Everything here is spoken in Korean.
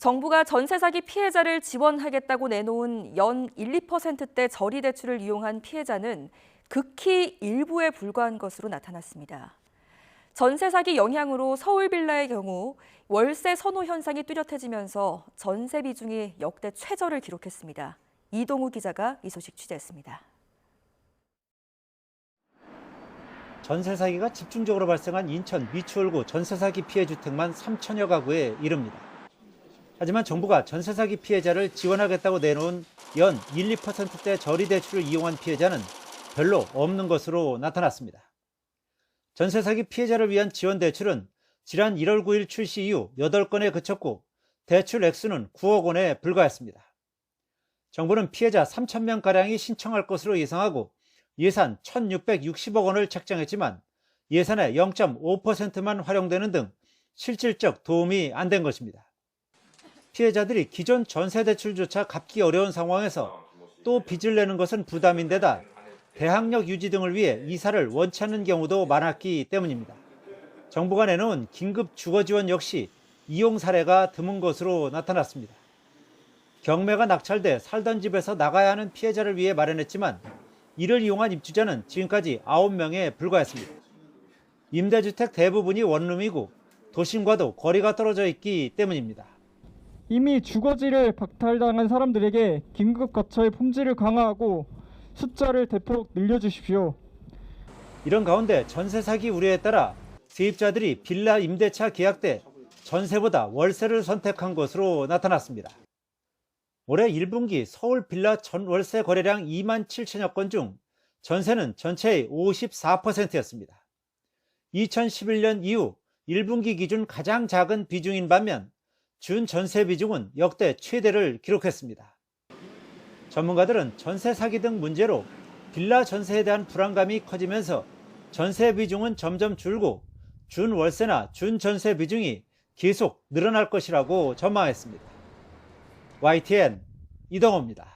정부가 전세 사기 피해자를 지원하겠다고 내놓은 연 1, 2%대 저리 대출을 이용한 피해자는 극히 일부에 불과한 것으로 나타났습니다. 전세 사기 영향으로 서울 빌라의 경우 월세 선호 현상이 뚜렷해지면서 전세 비중이 역대 최저를 기록했습니다. 이동우 기자가 이 소식 취재했습니다. 전세 사기가 집중적으로 발생한 인천 미추홀구 전세 사기 피해 주택만 3천여 가구에 이릅니다. 하지만 정부가 전세 사기 피해자를 지원하겠다고 내놓은 연 1, 2%대 저리 대출을 이용한 피해자는 별로 없는 것으로 나타났습니다. 전세 사기 피해자를 위한 지원 대출은 지난 1월 9일 출시 이후 8건에 그쳤고 대출 액수는 9억 원에 불과했습니다. 정부는 피해자 3,000명가량이 신청할 것으로 예상하고 예산 1,660억 원을 책정했지만 예산의 0.5%만 활용되는 등 실질적 도움이 안 된 것입니다. 피해자들이 기존 전세 대출조차 갚기 어려운 상황에서 또 빚을 내는 것은 부담인데다 대학력 유지 등을 위해 이사를 원치 않는 경우도 많았기 때문입니다. 정부가 내놓은 긴급 주거 지원 역시 이용 사례가 드문 것으로 나타났습니다. 경매가 낙찰돼 살던 집에서 나가야 하는 피해자를 위해 마련했지만 이를 이용한 입주자는 지금까지 9명에 불과했습니다. 임대주택 대부분이 원룸이고 도심과도 거리가 떨어져 있기 때문입니다. 이미 주거지를 박탈당한 사람들에게 긴급 거처의 품질을 강화하고 숫자를 대폭 늘려주십시오. 이런 가운데 전세 사기 우려에 따라 세입자들이 빌라 임대차 계약 때 전세보다 월세를 선택한 것으로 나타났습니다. 올해 1분기 서울 빌라 전 월세 거래량 2만 7천여 건 중 전세는 전체의 54%였습니다. 2011년 이후 1분기 기준 가장 작은 비중인 반면 준 전세 비중은 역대 최대를 기록했습니다. 전문가들은 전세 사기 등 문제로 빌라 전세에 대한 불안감이 커지면서 전세 비중은 점점 줄고 준 월세나 준 전세 비중이 계속 늘어날 것이라고 전망했습니다. YTN 이동호입니다.